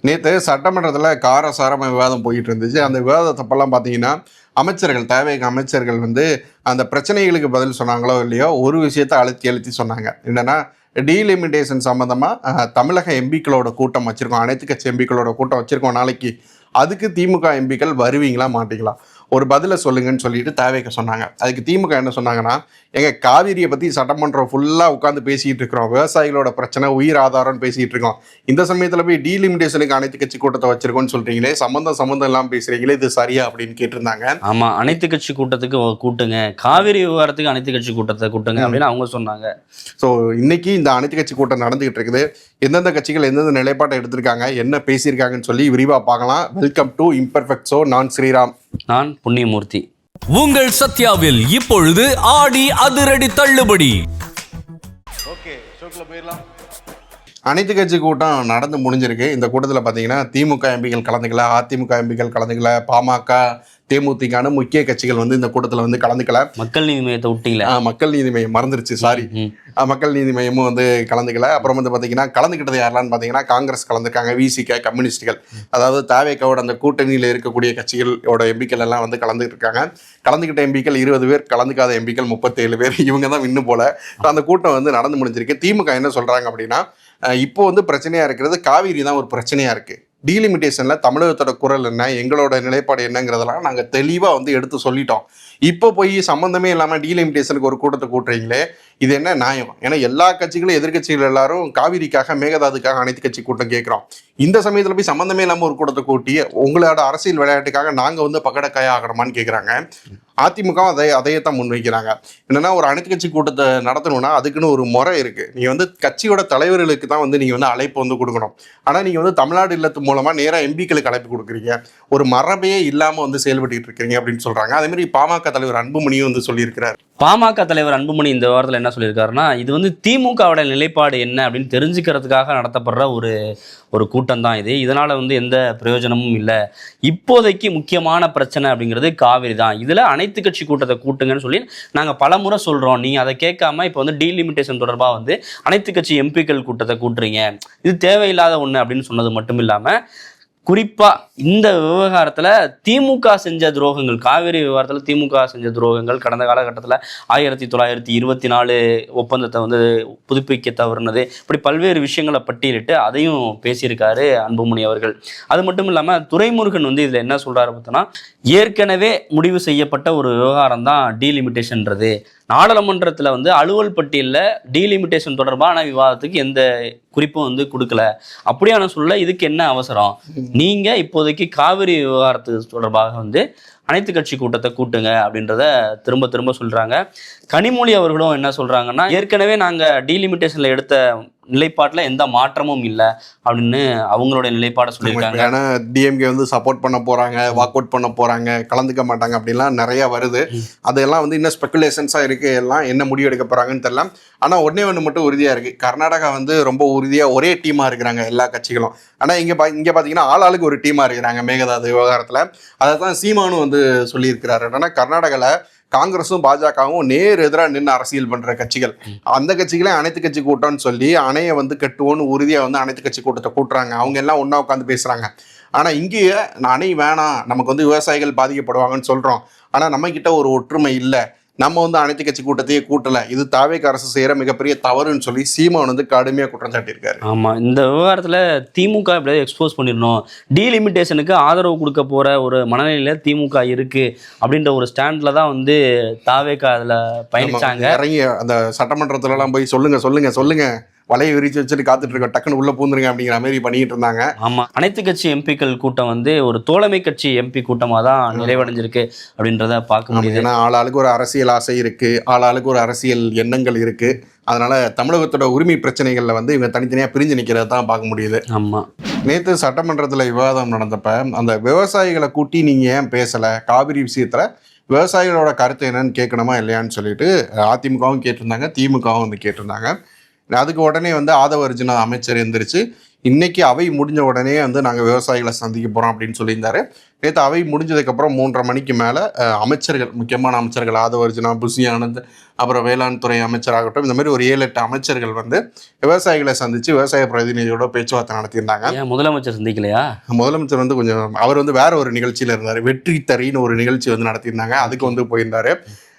நேற்று சட்டமன்றத்தில் காரசாரமாக விவாதம் போயிட்டு இருந்துச்சு. அந்த விவாதத்தப்பெல்லாம் பார்த்தீங்கன்னா அமைச்சர்கள், தேவைக்கு அமைச்சர்கள் வந்து அந்த பிரச்சனைகளுக்கு பதில் சொன்னாங்களோ இல்லையோ ஒரு விஷயத்தை அழுத்தி அழுத்தி சொன்னாங்க. என்னென்னா டீலிமிட்டேஷன் சம்மந்தமாக தமிழக எம்பிக்களோட கூட்டம் வச்சுருக்கோம், அனைத்து கட்சி எம்பிக்களோட கூட்டம் வச்சுருக்கோம் நாளைக்கு. அதுக்கு திமுக எம்பிக்கள் வருவீங்களா மாட்டீங்களா, ஒரு பதிலை சொல்லுங்கன்னு சொல்லிட்டு தேவைக்கு சொன்னாங்க. அதுக்கு திமுக என்ன சொன்னாங்கன்னா, எங்கள் காவிரியை பற்றி சட்டமன்றம் ஃபுல்லாக உட்காந்து பேசிகிட்டு இருக்கிறோம், விவசாயிகளோட பிரச்சனை உயிர் ஆதாரம்னு பேசிகிட்டு இருக்கோம், இந்த சமயத்தில் போய் டீலிமிட்டேஷனுக்கு அனைத்து கட்சி கூட்டத்தை வச்சிருக்கோன்னு சொல்கிறீங்களே, சம்மந்தம் இல்லாமல் பேசுகிறீங்களே, இது சரியா அப்படின்னு கேட்டிருந்தாங்க. ஆமாம், அனைத்து கட்சி கூட்டத்துக்கு கூட்டுங்க, காவிரி விவகாரத்துக்கு அனைத்து கட்சி கூட்டத்தை கூட்டுங்க அப்படின்னு அவங்க சொன்னாங்க. ஸோ இன்னைக்கு இந்த அனைத்து கட்சி கூட்டம் நடந்துகிட்டு இருக்குது. எந்தெந்த கட்சிகள் எந்தெந்த நிலைப்பாட்டை எடுத்திருக்காங்க, என்ன பேசியிருக்காங்கன்னு சொல்லி விரிவாக பார்க்கலாம். Welcome to imperfect show. நான் ஸ்ரீராம். நான் புண்ணியமூர்த்தி. உங்கள் சத்யாவில் இப்பொழுது ஆடி அதிரடி தள்ளுபடி. ஓகே, ஷோக்குள்ள போயிடலாம். அனைத்து கட்சி கூட்டம் நடந்து முடிஞ்சிருக்கு. இந்த கூட்டத்தில் பார்த்தீங்கன்னா திமுக எம்பிகள் கலந்துக்கல, அதிமுக எம்பிகள் கலந்துக்கல, பாமக, தேமுதிகன்னு முக்கிய கட்சிகள் வந்து இந்த கூட்டத்தில் வந்து கலந்துக்கல. மக்கள் நீதி மையத்தை விட்டீங்களா? மக்கள் நீதி மையம் மறந்துருச்சு, சாரி. மக்கள் நீதி மையமும் வந்து கலந்துக்கல. அப்புறம் வந்து பார்த்தீங்கன்னா கலந்துக்கிட்டது யாரெல்லாம் பார்த்தீங்கன்னா காங்கிரஸ் கலந்துருக்காங்க, விசிக, கம்யூனிஸ்டுகள், அதாவது தாவேக்காவோட அந்த கூட்டணியில் இருக்கக்கூடிய கட்சிகளோட எம்பிக்கள் எல்லாம் வந்து கலந்துக்கிட்டு இருக்காங்க. கலந்துக்கிட்ட எம்பிக்கள் 20 பேர், கலந்துக்காத எம்பிக்கள் 37 பேர். இவங்க தான் இன்னும் போல. அந்த கூட்டம் வந்து நடந்து முடிஞ்சிருக்கு. திமுக என்ன சொல்கிறாங்க அப்படின்னா, இப்போ வந்து பிரச்சனையாக இருக்கிறது காவிரி தான் ஒரு பிரச்சனையாக இருக்குது. டீலிமிட்டேஷனில் தமிழகத்தோட குரல் என்ன, எங்களோட நிலைப்பாடு என்னங்கிறதெல்லாம் நாங்கள் தெளிவாக வந்து எடுத்து சொல்லிட்டோம். இப்போ போய் சம்மந்தமே இல்லாமல் டீலிமிட்டேஷனுக்கு ஒரு கூட்டத்தை கூட்டுறீங்களே, இது என்ன நியாயம்? ஏன்னா எல்லா கட்சிகளும் எதிர்கட்சிகள் எல்லாரும் காவிரிக்காக, மேகதாதுக்காக அனைத்து கட்சி கூட்டம் கேட்குறோம். இந்த சமயத்தில் போய் சம்மந்தமே இல்லாமல் ஒரு கூட்டத்தை கூட்டி உங்களோட அரசியல் விளையாட்டுக்காக நாங்கள் வந்து பகடக்காய ஆகணுமான்னு கேட்குறாங்க. அதிமுக அதையே தான் முன்வைக்கிறாங்க. என்னன்னா, ஒரு அனைத்து கட்சி கூட்டத்தை நடத்தணும்னா அதுக்குன்னு ஒரு முறை இருக்குது. நீங்கள் வந்து கட்சியோட தலைவர்களுக்கு தான் வந்து நீங்கள் வந்து அழைப்பு வந்து கொடுக்கணும். ஆனால் நீங்கள் வந்து தமிழ்நாடு இல்லத்து மூலமாக நேராக எம்பிக்களுக்கு அழைப்பு கொடுக்குறீங்க, ஒரு மரபையே இல்லாமல் வந்து செயல்பட்டு இருக்கீங்க அப்படின்னு சொல்கிறாங்க. அதேமாதிரி பாமக தலைவர் அன்புமணியும் வந்து சொல்லியிருக்கிறார். பாமக தலைவர் அன்புமணி இந்த வாரத்தில் என்ன சொல்லியிருக்காருன்னா, இது வந்து திமுகவோட நிலைப்பாடு என்ன அப்படின்னு தெரிஞ்சுக்கிறதுக்காக நடத்தப்படுற ஒரு கூட்டம் தான் இது. இதனால் வந்து எந்த பிரயோஜனமும் இல்லை. இப்போதைக்கு முக்கியமான பிரச்சனை அப்படிங்கிறது காவிரி தான். இதில் அனைத்து கட்சி கூட்டத்தை கூட்டுங்கன்னு சொல்லி நாங்கள் பல முறை சொல்கிறோம். நீங்கள் அதை கேட்காம இப்போ வந்து டீலிமிட்டேஷன் தொடர்பாக வந்து அனைத்து கட்சி எம்பிக்கள் கூட்டத்தை கூட்டுறீங்க, இது தேவையில்லாத ஒன்று அப்படின்னு சொன்னது மட்டும் இல்லாமல், குறிப்பாக இந்த விவகாரத்தில் திமுக செஞ்ச துரோகங்கள், காவிரி விவகாரத்தில் திமுக செஞ்ச துரோகங்கள், கடந்த காலகட்டத்தில் 1924 ஒப்பந்தத்தை வந்து புதுப்பிக்க தவறுனது, இப்படி பல்வேறு விஷயங்களை பட்டியலிட்டு அதையும் பேசியிருக்காரு அன்புமணி அவர்கள். அது மட்டும் இல்லாமல் துரைமுருகன் வந்து இதில் என்ன சொல்கிறாரு பார்த்தோன்னா, ஏற்கனவே முடிவு செய்யப்பட்ட ஒரு விவகாரம் தான் டீலிமிட்டேஷன்றது. நாடாளுமன்றத்தில் வந்து அலுவல் பட்டியலில் டீலிமிட்டேஷன் தொடர்பான விவாதத்துக்கு எந்த குறிப்பும் வந்து கொடுக்கல. அப்படியான சூழல்ல இதுக்கு என்ன அவசரம்? நீங்கள் இப்போதைக்கு காவிரி விவகாரத்து தொடர்பாக வந்து அனைத்து கட்சி கூட்டத்தை கூட்டுங்க அப்படின்றத திரும்ப திரும்ப சொல்கிறாங்க. கனிமொழி அவர்களும் என்ன சொல்கிறாங்கன்னா, ஏற்கனவே நாங்கள் டீலிமிட்டேஷனில் எடுத்த நிலைப்பாட்டில் எந்த மாற்றமும் இல்லை அப்படின்னு அவங்களுடைய நிலைப்பாடை சொல்லியிருக்காங்க. ஏன்னா டிஎம்கே வந்து சப்போர்ட் பண்ண போகிறாங்க, வாக் அவுட் பண்ண போகிறாங்க, கலந்துக்க மாட்டாங்க அப்படின்லாம் நிறையா வருது. அதெல்லாம் வந்து இன்னும் ஸ்பெகுலேஷன்ஸாக இருக்குது. எல்லாம் என்ன முடிவு எடுக்க போகிறாங்கன்னு தெரியல. ஆனால் ஒன்று மட்டும் உறுதியாக இருக்குது, கர்நாடகா வந்து ரொம்ப உறுதியாக ஒரே டீமாக இருக்கிறாங்க எல்லா கட்சிகளும். ஆனால் இங்கே பார்த்தீங்கன்னா ஆளாளுக்கு ஒரு டீமாக இருக்கிறாங்க மேகதாது விவகாரத்தில். அதை தான் சீமானும் வந்து சொல்லியிருக்கிறாரு. என்னன்னா, கர்நாடகாவில் காங்கிரஸும் பாஜகவும் நேர் எதிராக நின்று அரசியல் பண்ணுற கட்சிகள், அந்த கட்சிகளே அனைத்து கட்சி கூட்டம்னு சொல்லி அணையை வந்து கட்டுவோன்னு உறுதியாக வந்து அனைத்து கட்சி கூட்டத்தை கூட்டுறாங்க. அவங்க எல்லாம் ஒன்றா உட்காந்து பேசுகிறாங்க. ஆனால் இங்கேயே அணை வேணாம், நமக்கு வந்து விவசாயிகள் பாதிக்கப்படுவாங்கன்னு சொல்கிறோம், ஆனால் நம்மக்கிட்ட ஒரு ஒற்றுமை இல்லை, நம்ம வந்து அனைத்து கட்சி கூட்டத்தையே கூட்டலை, இது தாவேக அரசு செய்கிற மிகப்பெரிய தவறுன்னு சொல்லி சீமான் வந்து கடுமையாக குற்றம் சாட்டியிருக்காரு. ஆமாம், இந்த விவகாரத்தில் திமுக எப்படியாவது எக்ஸ்போஸ் பண்ணிடணும், டீலிமிட்டேஷனுக்கு ஆதரவு கொடுக்க போகிற ஒரு மனநிலையில் திமுக இருக்குது அப்படின்ற ஒரு ஸ்டாண்டில் தான் வந்து தாவேக அதில் பயணிச்சாங்க. இறங்கி அந்த சட்டமன்றத்துலலாம் போய் சொல்லுங்க வலையை விரிச்சு வச்சுட்டு காத்துட்டு இருக்கோம், டக்குன்னு உள்ள பூந்துருங்க அப்படிங்கிற மாதிரி பண்ணிட்டு இருந்தாங்க. ஆமாம், அனைத்து கட்சி எம்பிக்கள் கூட்டம் வந்து ஒரு தோழமை கட்சி எம்பி கூட்டமாக தான் நிறைவடைஞ்சிருக்கு அப்படின்றத பார்க்க முடியுது. ஏன்னா ஆளாளுக்கு ஒரு அரசியல் ஆசை இருக்குது, ஆளாளுக்கு ஒரு அரசியல் எண்ணங்கள் இருக்குது. அதனால தமிழகத்தோட உரிமை பிரச்சனைகளில் வந்து இவங்க தனித்தனியாக பிரிஞ்சு நிற்கிறத தான் பார்க்க முடியுது. ஆமாம், நேற்று சட்டமன்றத்தில் விவாதம் நடந்தப்ப அந்த விவசாயிகளை கூட்டி நீங்கள் ஏன் பேசலை, காவிரி விஷயத்தில் விவசாயிகளோட கருத்து என்னன்னு கேட்கணுமா இல்லையான்னு சொல்லிட்டு அதிமுகவும் கேட்டிருந்தாங்க, திமுகவும் வந்து கேட்டிருந்தாங்க. அதுக்கு உடனே வந்து ஆதவ அர்ஜுனா அமைச்சர் எந்திரிச்சு, இன்னைக்கு அவை முடிஞ்ச உடனே வந்து நாங்கள் விவசாயிகளை சந்திக்க போகிறோம் அப்படின்னு சொல்லியிருந்தாரு. நேற்று அவை முடிஞ்சதுக்கப்புறம் 3:30 மணிக்கு மேலே அமைச்சர்கள், முக்கியமான அமைச்சர்கள், ஆதவ அர்ஜுனா, புசி ஆனந்த், அப்புறம் வேளாண் துறை அமைச்சராகட்டும், இந்த மாதிரி ஒரு 7-8 அமைச்சர்கள் வந்து விவசாயிகளை சந்தித்து விவசாய பிரதிநிதியோட பேச்சுவார்த்தை நடத்தியிருந்தாங்க. முதலமைச்சர் சந்திக்கலையா? முதலமைச்சர் வந்து கொஞ்சம் அவர் வந்து வேற ஒரு நிகழ்ச்சியில் இருந்தார். வெற்றி தறின்னு ஒரு நிகழ்ச்சி வந்து நடத்தியிருந்தாங்க, அதுக்கு வந்து போயிருந்தாரு.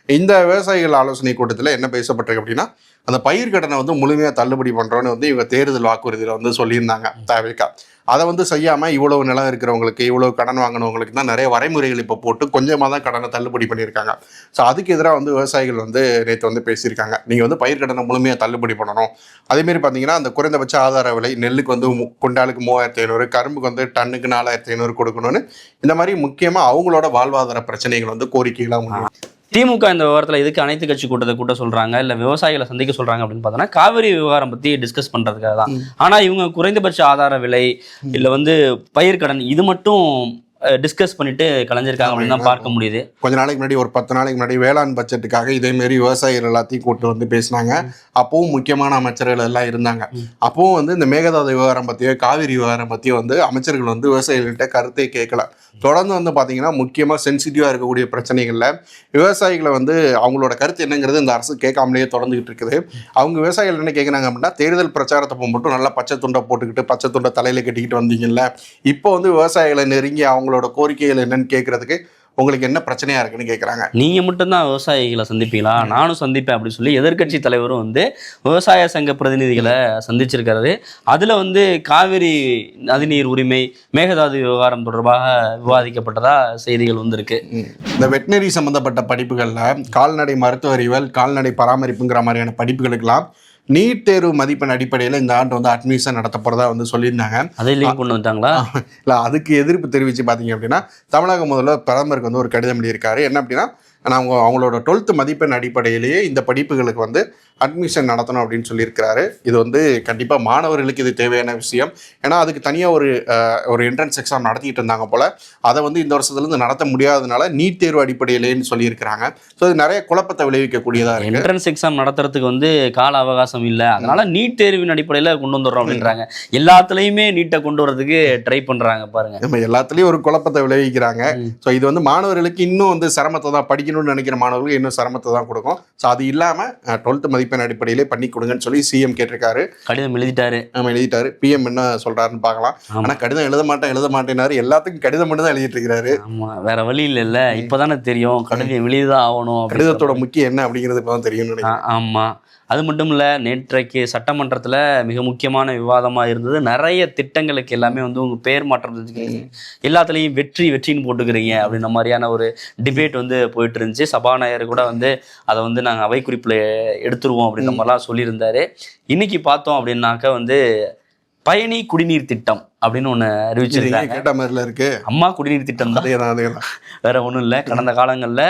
இந்த விவசாயிகள் ஆலோசனை கூட்டத்தில் என்ன பேசப்பட்டிருக்கு அப்படின்னா, அந்த பயிர் கடனை வந்து முழுமையாக தள்ளுபடி பண்ணுறோன்னு வந்து இவங்க தேர்தல் வாக்குறுதியில் வந்து சொல்லியிருந்தாங்க தாவேகா. அதை வந்து செய்யாமல் இவ்வளவு நிலம் இருக்கிறவங்களுக்கு, இவ்வளவு கடன் வாங்கினவங்களுக்கு தான் நிறைய வரைமுறைகள் இப்போ போட்டு கொஞ்சமாக தான் கடனை தள்ளுபடி பண்ணியிருக்காங்க. ஸோ அதுக்கு எதிராக வந்து விவசாயிகள் வந்து நேற்று வந்து பேசியிருக்காங்க. நீங்கள் வந்து பயிர் கடனை முழுமையாக தள்ளுபடி பண்ணணும். அதேமாரி பார்த்தீங்கன்னா, அந்த குறைந்தபட்ச ஆதார விலை நெல்லுக்கு வந்து குண்டாலுக்கு 3500, கரும்புக்கு வந்து டன்னுக்கு 4500 கொடுக்கணும்னு இந்த மாதிரி முக்கியமாக அவங்களோட வாழ்வாதார பிரச்சனைகள் வந்து கோரிக்கைகளாக முன்னாடி. திமுக இந்த விவகாரத்தில் எதுக்கு அனைத்து கட்சி கூட்டத்தை கூட்ட சொல்றாங்க, இல்லை விவசாயிகளை சந்திக்க சொல்றாங்க அப்படின்னு பார்த்தோன்னா, காவிரி விவகாரம் பற்றி டிஸ்கஸ் பண்றதுக்காக தான். ஆனால் இவங்க குறைந்தபட்ச ஆதார விலை இல்லை வந்து பயிர் கடன் இது மட்டும் டிஸ்கஸ் பண்ணிட்டு கலைஞ்சிருக்காங்க அப்படின்னு தான் பார்க்க முடியுது. கொஞ்ச நாளைக்கு முன்னாடி, ஒரு 10 நாளைக்கு முன்னாடி வேளாண் பட்ஜெட்டுக்காக இதேமாரி விவசாயிகள் எல்லாத்தையும் கூட்டு வந்து பேசினாங்க. அப்பவும் முக்கியமான அமைச்சர்கள் எல்லாம் இருந்தாங்க. அப்பவும் வந்து இந்த மேகதாது விவகாரம் பற்றியோ காவிரி விவகாரம் பற்றியோ வந்து அமைச்சர்கள் வந்து விவசாயிகள்கிட்ட கருத்தை கேட்கல. தொடர்ந்து வந்து பார்த்தீங்கன்னா, முக்கியமாக சென்சிட்டிவாக இருக்கக்கூடிய பிரச்சனைகளில் விவசாயிகளை வந்து அவங்களோட கருத்து என்னங்கிறது இந்த அரசு கேட்காமலேயே தொடர்ந்துகிட்டு இருக்குது. அவங்க விவசாயிகள் என்ன கேட்குறாங்க அப்படின்னா, தேர்தல் பிரச்சாரத்தை மட்டும் நல்லா பச்சை துண்டை போட்டுக்கிட்டு பச்சை துண்டை தலையில் கட்டிக்கிட்டு வந்தீங்கல்ல, இப்போ வந்து விவசாயிகளை நெருங்கி அவங்களோட கோரிக்கைகள் என்னன்னு கேட்கறதுக்கு உங்களுக்கு என்ன பிரச்சனையா இருக்குன்னு கேட்குறாங்க. நீங்க மட்டும்தான் விவசாயிகளை சந்திப்பீங்களா? நானும் சந்திப்பேன் அப்படின்னு சொல்லி எதிர்க்கட்சி தலைவரும் வந்து விவசாய சங்க பிரதிநிதிகளை சந்திச்சிருக்காரு. அதுல வந்து காவிரி நதிநீர் உரிமை, மேகதாது விவகாரம் தொடர்பாக விவாதிக்கப்பட்டதா செய்திகள் வந்திருக்கு. இந்த வெட்டினரி சம்பந்தப்பட்ட படிப்புகள்ல கால்நடை மருத்துவ அறிவியல், கால்நடை பராமரிப்புங்கிற மாதிரியான படிப்புகளுக்கெல்லாம் நீட் தேர்வு மதிப்பெண் அடிப்படையில் இந்த ஆண்டு வந்து அட்மிஷன் நடத்த போகிறதா வந்து சொல்லியிருந்தாங்க. அதையும் கொண்டு வந்தாங்களா? இல்லை, அதுக்கு எதிர்ப்பு தெரிவித்து பார்த்தீங்க அப்படின்னா, தமிழக முதல்வர் பிரதமருக்கு வந்து ஒரு கடிதம் எழுதியிருக்காரு. என்ன அப்படின்னா, அவங்களோட 12th மதிப்பெண் அடிப்படையிலேயே இந்த படிப்புகளுக்கு வந்து அட்மிஷன் நடத்தணும் அப்படின்னு சொல்லியிருக்கிறாரு. இது வந்து கண்டிப்பாக மாணவர்களுக்கு இது தேவையான விஷயம். ஏன்னா அதுக்கு தனியாக ஒரு என்ட்ரன்ஸ் எக்ஸாம் நடத்திட்டு இருந்தாங்க போல். அதை வந்து இந்த வருஷத்துலேருந்து நடத்த முடியாததுனால நீட் தேர்வு அடிப்படையிலேன்னு சொல்லியிருக்கிறாங்க. ஸோ இது நிறைய குழப்பத்தை விளைவிக்கக்கூடியதாக இருக்குது. என்ட்ரன்ஸ் எக்ஸாம் நடத்துறதுக்கு வந்து கால அவகாசம் இல்லை, அதனால நீட் தேர்வின் அடிப்படையில் கொண்டு வந்துடுறோம் அப்படின்றாங்க. எல்லாத்துலேயுமே நீட்டை கொண்டு வரதுக்கு ட்ரை பண்ணுறாங்க பாருங்க. நம்ம எல்லாத்துலேயும் ஒரு குழப்பத்தை விளைவிக்கிறாங்க. ஸோ இது வந்து மாணவர்களுக்கு இன்னும் வந்து சிரமத்தை தான், படிக்கணும்னு நினைக்கிற மாணவர்களுக்கு இன்னும் சிரமத்தை தான் கொடுக்கும். ஸோ அது இல்லாமல் 12th மதிப்பெண் அடிப்படையிலே பண்ணி கொடுங்கன்னு சொல்லி சிஎம் கேட்டிருக்காரு. கடிதம் எழுதிட்டாரு. எழுதிட்டாரு. பிஎம் என்ன சொல்றாருன்னு பார்க்கலாம். ஆனா கடிதம் எழுத மாட்டேனாரு. எல்லாத்துக்கும் கடிதம் மட்டும் தான் எழுதிட்டு இருக்கிறாரு. ஆமா, வேற வழி இல்ல. இப்பதானே தெரியும் கடிதம் எழுதிதான் ஆகணும். கடிதத்தோட முக்கியம் என்ன அப்படிங்கிறது இப்பதான் தெரியும். ஆமா, அது மட்டும் இல்லை, நேற்றைக்கு சட்டமன்றத்தில் மிக முக்கியமான விவாதமாக இருந்தது. நிறைய திட்டங்களுக்கு எல்லாமே வந்து உங்கள் பேர் மாற்றம் செஞ்சுக்கிறீங்க, எல்லாத்துலேயும் வெற்றின்னு போட்டுக்கிறீங்க அப்படின்ற மாதிரியான ஒரு டிபேட் வந்து போயிட்டு இருந்துச்சு. சபாநாயகர் கூட வந்து அதை வந்து நாங்கள் அவை குறிப்பில் எடுத்துருவோம் அப்படின்ற மாதிரிலாம் சொல்லியிருந்தாரு. இன்னைக்கு பார்த்தோம் அப்படின்னாக்க வந்து பயணி குடிநீர் திட்டம் அப்படின்னு ஒன்று அறிவிச்சிருக்காங்க. கேட்ட மாதிரில இருக்கு. அம்மா குடிநீர் திட்டம் தான், வேற ஒன்றும் இல்லை. கடந்த காலங்களில்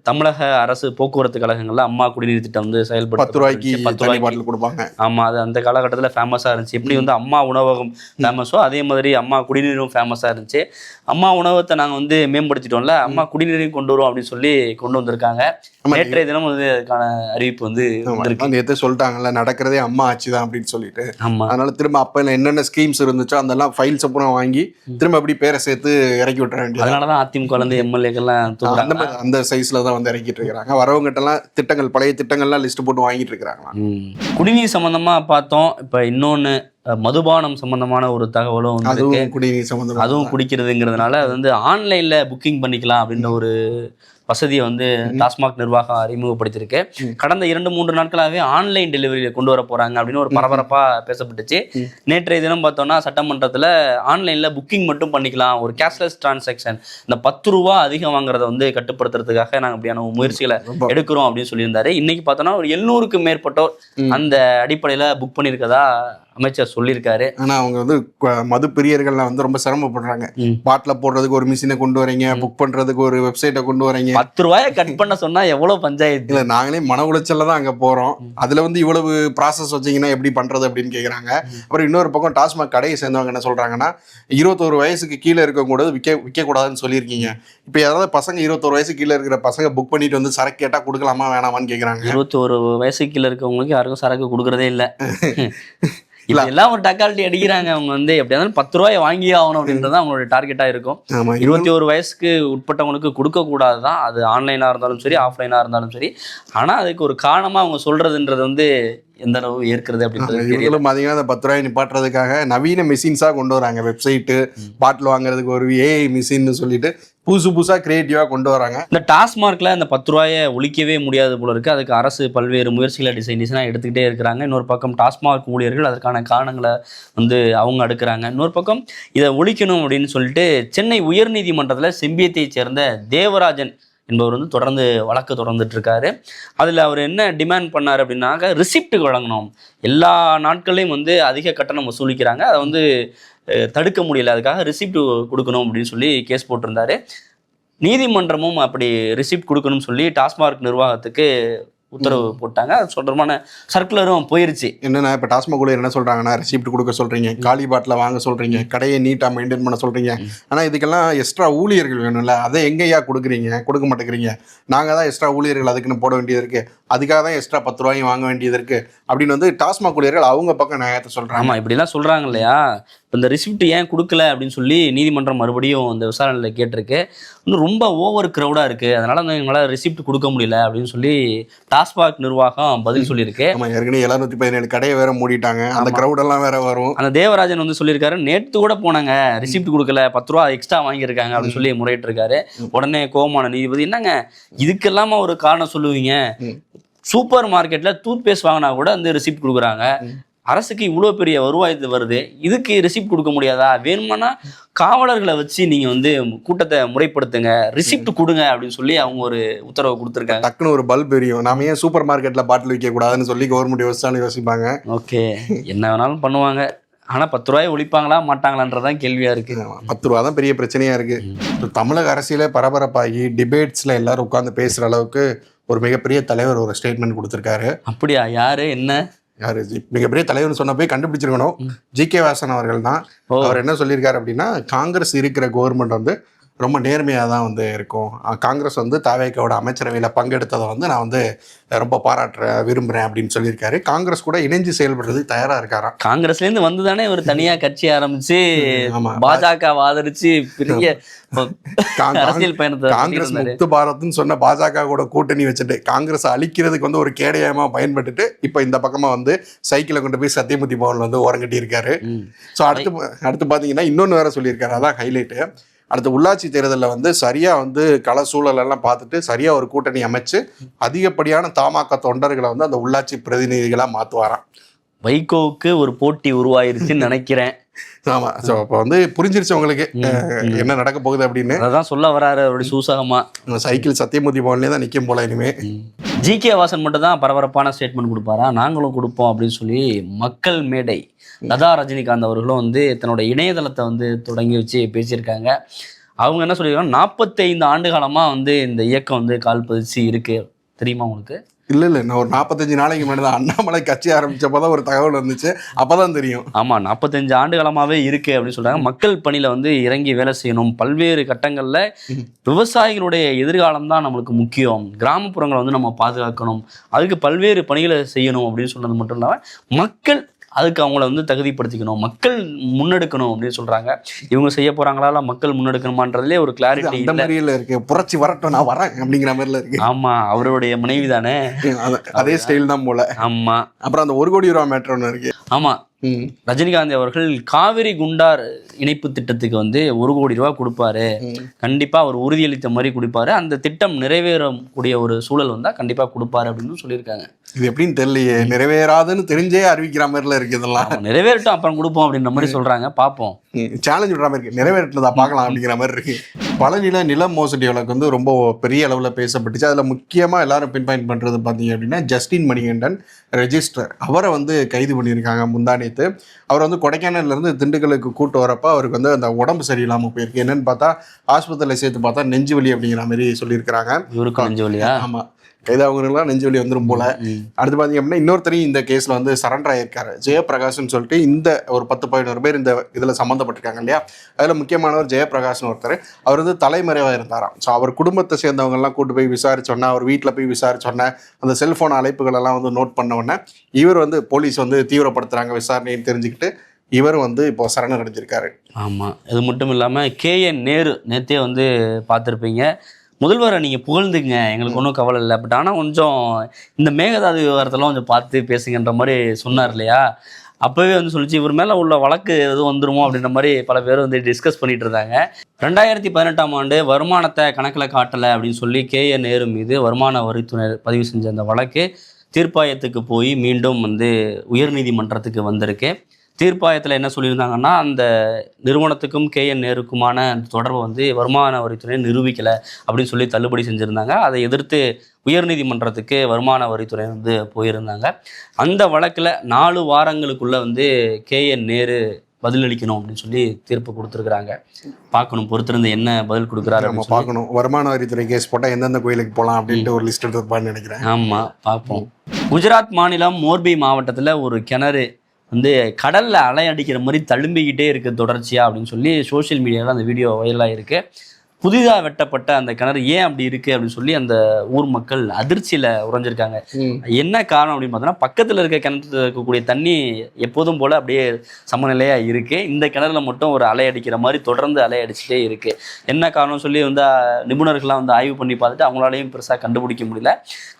தமிழக அரசு போக்குவரத்து கழகங்கள்ல அம்மா குடிநீர் திட்டம் வந்து செயல்பட்டு 10 ரூபாய்க்கு கொடுப்பாங்க. ஆமா, அது அந்த காலகட்டத்தில் ஃபேமஸா இருந்துச்சு. எப்படி வந்து அம்மா உணவகம் ஃபேமஸோ அதே மாதிரி அம்மா குடிநீரும் ஃபேமஸா இருந்துச்சு. அம்மா உணவகத்தை நாங்கள் வந்து மேம்படுத்திட்டோம்ல, அம்மா குடிநீரையும் கொண்டு வரும் அப்படின்னு சொல்லி கொண்டு வந்திருக்காங்க. நேற்றைய தினம் வந்து அதுக்கான அறிவிப்பு வந்து நேற்று சொல்லிட்டாங்கல்ல, நடக்கிறதே அம்மா ஆட்சி தான் அப்படின்னு சொல்லிட்டு. ஆமா, அதனால திரும்ப அப்ப என்னென்ன ஸ்கீம்ஸ் இருந்துச்சோ அதெல்லாம் ஃபைல்ஸ் அப்புறம் வாங்கி திரும்ப அப்படி பேரை சேர்த்து இறக்கி விட்டுற வேண்டியது. அதனாலதான் அதிமுக இருந்து எம்எல்ஏக்கெல்லாம் அந்த சைஸ்ல தான் வந்து இறக்கிட்டு இருக்காங்க. வரவங்கிட்டலாம் திட்டங்கள், பழைய திட்டங்கள்லாம் லிஸ்ட் போட்டு வாங்கிட்டு இருக்காங்க. குடிநீர் சம்பந்தமா பார்த்தோம். இப்ப இன்னொன்னு மதுபானம் சம்பந்தமான ஒரு தகவலும் வந்து குடிநீர் சம்பந்தம், அதுவும் குடிக்கிறதுங்கிறதுனால அது வந்து ஆன்லைன்ல புக்கிங் பண்ணிக்கலாம் அப்படின்ற ஒரு வசதியை வந்து டாஸ்மாக் நிர்வாகம் அறிமுகப்படுத்தியிருக்கு. கடந்த 2-3 நாட்களாகவே ஆன்லைன் டெலிவரியில கொண்டு வர போறாங்க அப்படின்னு ஒரு பரபரப்பா பேசப்பட்டுச்சு. நேற்றைய தினம் பார்த்தோம்னா சட்டமன்றத்தில் ஆன்லைன்ல புக்கிங் மட்டும் பண்ணிக்கலாம், ஒரு கேஷ்லெஸ் டிரான்சாக்ஷன், இந்த 10 ரூபா அதிகம் வாங்குறத வந்து கட்டுப்படுத்துறதுக்காக நாங்கள் அப்படியான முயற்சிகளை எடுக்கிறோம் அப்படின்னு சொல்லியிருந்தாரு. இன்னைக்கு பார்த்தோம்னா ஒரு 700க்கும் மேற்பட்டோர் அந்த அடிப்படையில் புக் பண்ணியிருக்கதா அமைச்சர் சொல்லியிருக்காரு. ஆனா அவங்க வந்து மது பிரியர்கள்லாம் வந்து ரொம்ப சிரமப்படுறாங்க. பாட்டில போடுறதுக்கு ஒரு மிஷினை கொண்டு வரீங்க, புக் பண்றதுக்கு ஒரு வெப்சைட்டை கொண்டு வரீங்க, 10 ரூபாயை கட் பண்ண சொன்னா எவ்வளவு பஞ்சாயத்து. இல்ல, நாங்களே மன உளைச்சல்ல தான் அங்க போறோம், அதுல வந்து இவ்வளவு ப்ராசஸ் வச்சீங்கன்னா எப்படி பண்றது அப்படின்னு கேக்குறாங்க. அப்புறம் இன்னொரு பக்கம் டாஸ்மாக் கடையை சேர்ந்தவங்க என்ன சொல்றாங்கன்னா, 21 வயசுக்கு கீழே இருக்கக்கூடாது, விற்க கூடாதுன்னு சொல்லியிருக்கீங்க. இப்ப யாராவது பசங்க 21 வயசு கீழே இருக்கிற பசங்க புக் பண்ணிட்டு வந்து சரக்கு கேட்டா கொடுக்கலாமா வேணாமான்னு கேக்குறாங்க. 21 வயசு கீழே இருக்கவங்களுக்கு யாருக்கும் சரக்கு கொடுக்கறதே இல்லை. இதெல்லாம் ஒரு டக்காலிட்டி அடிக்கிறாங்க அவங்க வந்து எப்படியா இருந்தாலும் 10 ரூபாய் வாங்கி ஆகணும் அப்படின்றது அவங்களோட டார்கெட்டா இருக்கும். ஆமா 21 வயசுக்கு உட்பட்டவங்களுக்கு கொடுக்க கூடாதுதான், அது ஆன்லைனா இருந்தாலும் சரி ஆஃப்லைனா இருந்தாலும் சரி. ஆனா அதுக்கு ஒரு காரணமா அவங்க சொல்றதுன்றது வந்து எந்த அளவு ஏற்கிறது அப்படின்றது தெரியல. இவங்களும் பாத்தீங்கன்னா அந்த 10 ரூபாய் நிப்பாட்டுறதுக்காக நவீன மிஷின்ஸா கொண்டு வராங்க. வெப்சைட்டு பாட்டில் வாங்குறதுக்கு ஒரு ஏஐ மிஷின்னு சொல்லிட்டு புதுசா கிரியேட்டிவா கொண்டு வராங்க. இந்த டாஸ்மார்க்ல அந்த 10 ரூபாயை ஒழிக்கவே முடியாது போல இருக்கு. அதுக்கு அரசு பல்வேறு முயற்சிகளை டிசைனாக எடுத்துக்கிட்டே இருக்கிறாங்க. இன்னொரு பக்கம் டாஸ்மார்க் ஊழியர்கள் அதற்கான காரணங்களை வந்து அவங்க எடுக்கிறாங்க. இன்னொரு பக்கம் இதை ஒழிக்கணும் அப்படின்னு சொல்லிட்டு சென்னை உயர்நீதிமன்றத்தில் செம்பியத்தைச் சேர்ந்த தேவராஜன் என்பவர் வந்து தொடர்ந்து வழக்கு தொடர்ந்துட்டு இருக்காரு. அதில் அவர் என்ன டிமாண்ட் பண்ணார் அப்படின்னாக்க ரிசிப்ட் வழங்கணும். எல்லா நாட்களையும் வந்து அதிக கட்டணம் வசூலிக்கிறாங்க, அதை வந்து தடுக்க முடியல, அதுக்காக ரிசிப்ட் கொடுக்கணும் அப்படின்னு சொல்லி கேஸ் போட்டிருந்தாரு. நீதிமன்றமும் அப்படி ரிசிப்ட் கொடுக்கணும்னு சொல்லி டாஸ்மார்க் நிர்வாகத்துக்கு உத்தரவு போட்டாங்க. அது தொடர்பான சர்க்குலரும் போயிருச்சு. என்னன்னா இப்போ டாஸ்மாக் ஊழியர் என்ன சொல்றாங்கன்னா, ரெசிப்ட் கொடுக்க சொல்றீங்க, காலி பாட்டில் வாங்க சொல்றீங்க, கடையை நீட்டா மெயின்டைன் பண்ண சொல்றீங்க, ஆனா இதுக்கெல்லாம் எக்ஸ்ட்ரா ஊழியர்கள் வேணும்ல, அதை எங்கேயா கொடுக்குறீங்க, கொடுக்க மாட்டேங்கிறீங்க. நாங்க தான் எக்ஸ்ட்ரா ஊழியர்கள் அதுக்குன்னு போட வேண்டியது இருக்கு, அதுக்காக தான் எக்ஸ்ட்ரா 10 ரூபாயும் வாங்க வேண்டியது இருக்கு அப்படின்னு வந்து டாஸ்மாக் ஊழியர்கள் அவங்க பக்கம் நியாயத்தை சொல்றாங்க. ஆமா இப்படிலாம் சொல்றாங்க இல்லையா. இந்த ரிசிப்ட் ஏன் கொடுக்கல அப்படின்னு சொல்லி நீதிமன்றம் மறுபடியும் இந்த விசாரணையில் கேட்டிருக்கு. இன்னும் ரொம்ப ஓவர் க்ரௌடாக இருக்குது, அதனால எங்களால் ரிசிப்ட் கொடுக்க முடியல அப்படின்னு சொல்லி டாஸ்மாக் நிர்வாகம் பதில் சொல்லியிருக்கு. ஆமா ஏற்கனவே 717 கடையை வேற மூடிட்டாங்க, அந்த க்ரௌடெல்லாம் வேற வரும். அந்த தேவராஜன் வந்து சொல்லியிருக்காரு, நேற்று கூட போனாங்க, ரிசிப்ட் கொடுக்கல, 10 ரூபா எக்ஸ்ட்ரா வாங்கியிருக்காங்க அப்படின்னு சொல்லி முறையிட்டு இருக்காரு. உடனே கோவமான நீதிபதி, என்னங்க இதுக்கெல்லாமா ஒரு காரணம் சொல்லுவீங்க, சூப்பர் மார்க்கெட்டில் டூத் பேஸ்ட் வாங்கினா கூட வந்து ரிசிப்ட் கொடுக்குறாங்க, அரசுக்கு இவ்வளோ பெரிய வருவாய் வருது, இதுக்கு ரிசிப்ட் கொடுக்க முடியாதா, வேணுமானா காவலர்களை வச்சு நீங்கள் வந்து கூட்டத்தை முறைப்படுத்துங்க, ரிசிப்ட் கொடுங்க அப்படின்னு சொல்லி அவங்க ஒரு உத்தரவு கொடுத்துருக்காங்க. டக்குன்னு ஒரு பல்ப் எரியும், நாம ஏன் சூப்பர் மார்க்கெட்டில் பாட்டில் வைக்கக்கூடாதுன்னு சொல்லி கவர்மெண்ட் யோசிச்சாலும் யோசிப்பாங்க. ஓகே என்ன வேணாலும் பண்ணுவாங்க, ஆனால் 10 ரூபாய் ஒழிப்பாங்களா மாட்டாங்களான்றதான் கேள்வியாக இருக்குது. 10 ரூபா தான் பெரிய பிரச்சனையாக இருக்குது. தமிழக அரசியலே பரபரப்பாகி டிபேட்ஸில் எல்லாரும் உட்காந்து பேசுகிற அளவுக்கு ஒரு மிகப்பெரிய தலைவர் ஒரு ஸ்டேட்மெண்ட் கொடுத்துருக்காரு. அப்படியா? யாரு? என்ன யாரு மிகப்பெரிய தலைவர்னு சொன்ன போய் கண்டுபிடிச்சிருக்கணும், ஜி.கே. வாசன் அவர்கள் தான். அவர் என்ன சொல்லியிருக்காரு அப்படின்னா, காங்கிரஸ் இருக்கிற கவர்மெண்ட் வந்து ரொம்ப நேர்மையாக தான் வந்து இருக்கும், காங்கிரஸ் வந்து தாவேக்காவோட அமைச்சரவையில் பங்கெடுத்ததை வந்து நான் வந்து ரொம்ப விரும்புகிறேன் அப்படின்னு சொல்லியிருக்காரு. காங்கிரஸ் கூட இணைஞ்சு செயல்படுறதுக்கு தயாராக இருக்காராம். காங்கிரஸ்லேருந்து வந்து தானே ஒரு தனியாக கட்சி ஆரம்பிச்சு பாஜக ஆதரிச்சு பெரிய அரசியல் பயணத்தை, காங்கிரஸ் முக்து பாரத்னு சொன்ன பாஜக கூட கூட்டணி வச்சுட்டு காங்கிரஸ் அழிக்கிறதுக்கு வந்து ஒரு கேடயமா பயன்பட்டுட்டு இப்போ இந்த பக்கமா வந்து சைக்கிளை கொண்டு போய் சத்தியமூர்த்தி பவன்ல வந்து ஓரங்கட்டி இருக்காரு. ஸோ அடுத்து பார்த்தீங்கன்னா இன்னொன்று வேற சொல்லியிருக்காரு, அதான் ஹைலைட்டு. அடுத்த உள்ளாட்சி தேர்தலில் வந்து சரியாக வந்து கள சூழலெல்லாம் பார்த்துட்டு சரியாக ஒரு கூட்டணி அமைச்சு அதிகப்படியான தமாக தொண்டர்களை வந்து அந்த உள்ளாட்சி பிரதிநிதிகளாக மாற்றுவாராம். வைகோவுக்கு ஒரு போட்டி உருவாயிருச்சுன்னு நினைக்கிறேன். ஆமா, ஸோ அப்போ வந்து புரிஞ்சிருச்சு உங்களுக்கு என்ன நடக்க போகுது அப்படின்னு. அதான் சொல்ல வராரு அவருடைய சூசகமா. சைக்கிள் சத்தியமூர்த்தி பவன்லேயே தான் நிற்கும் போல இனிமே. ஜி.கே. வாசன் மட்டும் தான் பரபரப்பான ஸ்டேட்மெண்ட் கொடுப்பாரா, நாங்களும் கொடுப்போம் அப்படின்னு சொல்லி மக்கள் மேடை லதா ரஜினிகாந்த் அவர்களும் வந்து தன்னோட இணையதளத்தை வந்து தொடங்கி வச்சு பேசியிருக்காங்க. அவங்க என்ன சொல்லியிருக்காங்க, 45 ஆண்டு காலமாக வந்து இந்த இயக்கம் வந்து கால் பதிச்சு இருக்கு, தெரியுமா உங்களுக்கு? இல்லை நான் ஒரு 45 நாளைக்கு முன்னாடி தான் அண்ணாமலை கட்சி ஆரம்பிச்சப்போதான் ஒரு தகவல் வந்துச்சு, அப்போதான் தெரியும். ஆமாம் 45 ஆண்டு காலமாகவே இருக்குது அப்படின்னு சொல்கிறாங்க. மக்கள் பணியில் வந்து இறங்கி வேலை செய்யணும், பல்வேறு கட்டங்களில் விவசாயிகளுடைய எதிர்காலம் தான் நம்மளுக்கு முக்கியம், கிராமப்புறங்களை வந்து நம்ம பாதுகாக்கணும், அதுக்கு பல்வேறு பணிகளை செய்யணும் அப்படின்னு சொன்னது மட்டும் இல்லாமல் மக்கள் அதுக்கு அவங்கள வந்து தகுதிப்படுத்திக்கணும், மக்கள் முன்னெடுக்கணும் அப்படின்னு சொல்றாங்க. இவங்க செய்ய போறாங்களா இல்லை மக்கள் முன்னெடுக்கணுமான்றதுலே ஒரு கிளாரிட்டி இந்த மாதிரில இருக்கு. புரட்சி வரட்டும் நான் வரேன் அப்படிங்கிற மாதிரில இருக்கு. ஆமா அவருடைய மனைவி தானே, அதே ஸ்டைல் தான் போல. ஆமா அப்புறம் அந்த 1 கோடி ரூபா மேட்டர் ஒன்று இருக்கு. ஆமா ரஜினிகாந்த் அவர்கள் காவிரி குண்டார் இணைப்பு திட்டத்துக்கு வந்து 1 கோடி ரூபாய் கொடுப்பாரு, கண்டிப்பா அவர் உறுதியளித்த மாதிரி கொடுப்பாரு, அந்த திட்டம் நிறைவேறக்கூடிய ஒரு சூழல் வந்தா கண்டிப்பா கொடுப்பாரு அப்படின்னு சொல்லியிருக்காங்க. இது எப்படின்னு தெரியலையே, நிறைவேறாதுன்னு தெரிஞ்சே அறிவிக்கிற மாதிரில இருக்கு. இதெல்லாம் நிறைவேறட்டும் அப்புறம் கொடுப்போம் அப்படின்ற மாதிரி சொல்றாங்க. பார்ப்போம், சேலஞ்ச் விடுற மாதிரி இருக்கு, நிறைவேற்றதா பார்க்கலாம் அப்படிங்கிற மாதிரி இருக்கு. பழனியில நில மோசடி வழக்கு வந்து ரொம்ப பெரிய அளவில் பேசப்பட்டுச்சு. அதில் முக்கியமாக எல்லாரும் பின்பாயிண்ட் பண்ணுறது பார்த்தீங்க அப்படின்னா ஜஸ்டின் மணிகண்டன் ரெஜிஸ்டர், அவரை வந்து கைது பண்ணியிருக்காங்க முந்தானேத்து. அவர் வந்து கொடைக்கானல்லேருந்து திண்டுக்கலுக்கு கூட்டு வரப்போ அவருக்கு வந்து அந்த உடம்பு சரியில்லாமல் போயிருக்கு. என்னன்னு பார்த்தா ஆஸ்பத்திரியில் சேர்த்து பார்த்தா நெஞ்சு வலி அப்படிங்கிற மாதிரி சொல்லியிருக்கிறாங்க. இவருக்கு நெஞ்சு வலியா? ஆமாம், கைதாகவங்கலாம் நெஞ்சு வலி வந்துடும் போல. அடுத்து பார்த்தீங்க அப்படின்னா இன்னொருத்தரையும் இந்த கேஸில் வந்து சரண்டர் ஆயிருக்காரு, ஜெயபிரகாஷ்னு சொல்லிட்டு. இந்த ஒரு 10-11 பேர் இந்த இதில் சம்மந்தப்பட்டிருக்காங்க இல்லையா, அதில் முக்கியமானவர் ஜெயபிரகாஷ்னு ஒருத்தர். அவர் வந்து தலைமறைவாக இருந்தாராம். ஸோ அவர் குடும்பத்தை சேர்ந்தவங்கெல்லாம் கூட்டு போய் விசாரிச்சோன்னே, அவர் வீட்டில் போய் விசாரிச்சோன்னே, அந்த செல்ஃபோன் அழைப்புகள் எல்லாம் வந்து நோட் பண்ண உடனே இவர் வந்து போலீஸ் வந்து தீவிரப்படுத்துகிறாங்க விசாரணைன்னு தெரிஞ்சுக்கிட்டு இவர் வந்து இப்போ சரணர் அடைஞ்சிருக்காரு. ஆமாம், இது மட்டும் இல்லாமல் KN நேரு நேற்றே வந்து பார்த்துருப்பீங்க, முதல்வரை நீங்கள் புகழ்ந்துங்க, எங்களுக்கு ஒன்றும் கவலை இல்லை, பட் ஆனால் கொஞ்சம் இந்த மேகதாது விவகாரத்தெல்லாம் கொஞ்சம் பார்த்து பேசுங்கன்ற மாதிரி சொன்னார் இல்லையா. அப்போவே வந்து சொல்லிச்சு இவர் மேலே உள்ள வழக்கு எதுவும் வந்துருமோ அப்படின்ற மாதிரி பல பேர் வந்து டிஸ்கஸ் பண்ணிட்டு இருந்தாங்க. 2018ஆம் ஆண்டு வருமானத்தை கணக்கில் காட்டலை அப்படின்னு சொல்லி KN நேரு மீது வருமான வரித்துறை பதிவு செஞ்ச அந்த வழக்கு தீர்ப்பாயத்துக்கு போய் மீண்டும் வந்து உயர்நீதிமன்றத்துக்கு வந்திருக்கு. தீர்ப்பாயத்தில் என்ன சொல்லியிருந்தாங்கன்னா, அந்த நிறுவனத்துக்கும் KN நேருக்குமான தொடர்பை வந்து வருமான வரித்துறை நிரூபிக்கலை அப்படின்னு சொல்லி தள்ளுபடி செஞ்சுருந்தாங்க. அதை எதிர்த்து உயர்நீதிமன்றத்துக்கு வருமான வரித்துறை வந்து போயிருந்தாங்க. அந்த வழக்கில் 4 வாரங்களுக்குள்ளே வந்து KN நேரு பதிலளிக்கணும் அப்படின்னு சொல்லி தீர்ப்பு கொடுத்துருக்குறாங்க. பார்க்கணும், பொறுத்திருந்து என்ன பதில் கொடுக்குறாரு நம்ம பார்க்கணும். வருமான வரித்துறை கேஸ் போட்டால் எந்தெந்த கோயிலுக்கு போகலாம் அப்படின்ட்டு ஒரு லிஸ்ட் எடுத்துப்பான்னு நினைக்கிறேன். ஆமாம், பார்ப்போம். குஜராத் மாநிலம் மோர்பி மாவட்டத்தில் ஒரு கிணறு வந்து கடலில் அலை அடிக்கிற மாதிரி தழும்பிக்கிட்டே இருக்குது தொடர்ச்சியாக அப்படின்னு சொல்லி சோஷியல் மீடியாவில் அந்த வீடியோ வைரலாக இருக்குது. புதிதாக வெட்டப்பட்ட அந்த கிணறு ஏன் அப்படி இருக்குது அப்படின்னு சொல்லி அந்த ஊர் மக்கள் அதிர்ச்சியில் உறைஞ்சிருக்காங்க. என்ன காரணம் அப்படின்னு பார்த்தோன்னா, பக்கத்தில் இருக்க கிணத்துல இருக்கக்கூடிய தண்ணி எப்போதும் போல் அப்படியே சமநிலையாக இருக்குது, இந்த கிணறுல மட்டும் ஒரு அலை அடிக்கிற மாதிரி தொடர்ந்து அலை அடிச்சுட்டே இருக்குது. என்ன காரணம் சொல்லி வந்து நிபுணர்கள்லாம் வந்து ஆய்வு பண்ணி பார்த்துட்டு அவங்களாலையும் பெருசாக கண்டுபிடிக்க முடியல.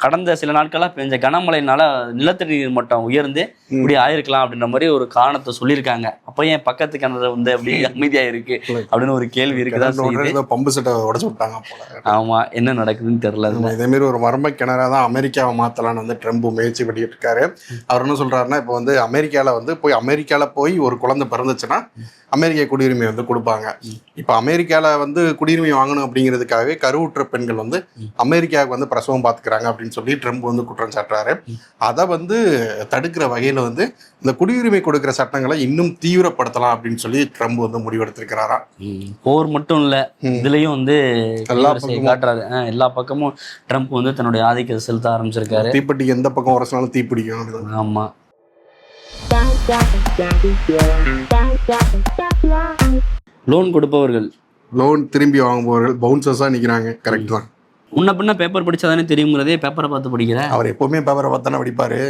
கடந்த சில நாட்களாக பெஞ்ச கனமழையினால நிலத்தடி நீர் மட்டம் உயர்ந்து இப்படி ஆயிருக்கலாம் அப்படின்ற மாதிரி ஒரு காரணத்தை சொல்லியிருக்காங்க. அப்போ ஏன் பக்கத்து கிணறு வந்து அப்படி அமைதியாக இருக்குது அப்படின்னு ஒரு கேள்வி இருக்குதான். பம்பு செட்டை உடச்சு விட்டாங்க போல. ஆமா, என்ன நடக்குதுன்னு தெரியல. இதே மாதிரி ஒரு மர்ம கிணறா தான் அமெரிக்காவை மாத்தலான்னு வந்து ட்ரம்ப் முயற்சி பண்ணிட்டு இருக்காரு. அவர் என்ன சொல்றாருன்னா, இப்போ வந்து அமெரிக்கால போய் ஒரு குழந்தை பிறந்துச்சுன்னா அமெரிக்க குடியுரிமை வந்து கொடுப்பாங்க. இப்போ அமெரிக்காவில் வந்து குடியுரிமை வாங்கணும் அப்படிங்கிறதுக்காகவே கருவுற்ற பெண்கள் வந்து அமெரிக்காவுக்கு வந்து பிரசவம் பார்த்துக்கிறாங்க அப்படின்னு சொல்லி ட்ரம்ப் வந்து குற்றம் சாட்டுறாரு. அதை வந்து தடுக்கிற வகையில் வந்து இந்த குடியுரிமை கொடுக்குற சட்டங்களை இன்னும் தீவிரப்படுத்தலாம் அப்படின்னு சொல்லி ட்ரம்ப் வந்து முடிவெடுத்திருக்கிறாரா. போர் மட்டும் இல்லை, இதுலேயும் வந்து காட்டுறாரு. எல்லா பக்கமும் ட்ரம்ப் வந்து தன்னுடைய ஆதிக்கத்தை செலுத்த ஆரம்பிச்சிருக்காரு. தீப்பெட்டிக்கு எந்த பக்கம் உரசினாலும் தீப்பிடிக்கும். ஆமா, லோன் கொடுப்பவர்கள், லோன் திரும்பி வாங்குபவர்கள் பவுன்சர்ஸா நிக்கிறாங்க. கரெக்ட் தான். முன்ன பின்ன பேப்பர் படிச்சாதானே தெரியுங்கிறதே பேப்பரை பார்த்து படிக்கிறேன். அவர் எப்பவுமே பேப்பரை பார்த்து தானே படிப்பாரு.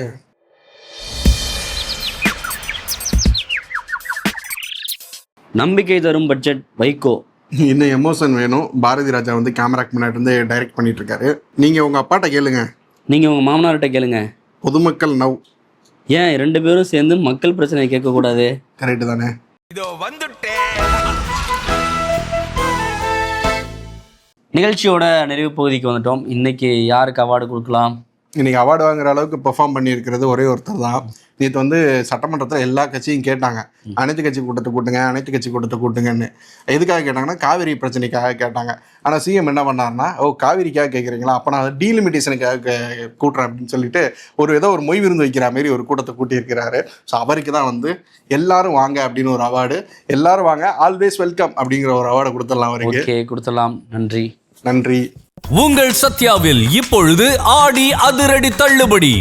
நம்பிக்கை தரும் பட்ஜெட் வைகோ. இன்னும் எமோஷன் வேணும். பாரதி ராஜா வந்து கேமராக்கு முன்னாடி இருந்து டைரக்ட் பண்ணிட்டு இருக்காரு. நீங்க உங்க அப்பாட்ட கேளுங்க, நீங்க உங்க மாமனார்கிட்ட கேளுங்க. பொதுமக்கள் நவ். ஏன் 2 பேரும் சேர்ந்து மக்கள் பிரச்சனை கேட்கக்கூடாது? கரெக்ட் தானே. இதோ வந்துட்டேன். நிகழ்ச்சியோட நிறைவு பகுதிக்கு வந்துட்டோம். இன்னைக்கு யாருக்கு அவார்டு கொடுக்கலாம்? இன்னைக்கு அவார்டு வாங்குற அளவுக்கு பெர்ஃபார்ம் பண்ணியிருக்கிறது ஒரே ஒருத்தர் தான். நேற்று வந்து சட்டமன்றத்தில் எல்லா கட்சியும் கேட்டாங்க, அனைத்து கட்சி கூட்டத்தை கூட்டுங்கன்னு. எதுக்காக கேட்டாங்கன்னா, காவிரி பிரச்சனைக்காக கேட்டாங்க. ஆனால் சிஎம் என்ன பண்ணாருன்னா, காவிரிக்காக கேட்குறீங்களா, அப்போ நான் டீலிமிட்டேஷனுக்காக கூட்டுறேன் அப்படின்னு சொல்லிட்டு ஏதோ ஒரு மொய் விருந்து வைக்கிற மாதிரி ஒரு கூட்டத்தை கூட்டியிருக்கிறாரு. ஸோ அவருக்கு தான் வந்து எல்லாரும் வாங்க அப்படின்னு ஒரு அவார்டு, எல்லாரும் வாங்க ஆல்வேஸ் வெல்கம் அப்படிங்கிற ஒரு அவார்டை கொடுத்துடலாம் அவருக்கு. ஓகே, கொடுத்துடலாம். நன்றி. உங்கள் சத்யாவில் இப்பொழுது ஆடி அதிரடி தள்ளுபடி.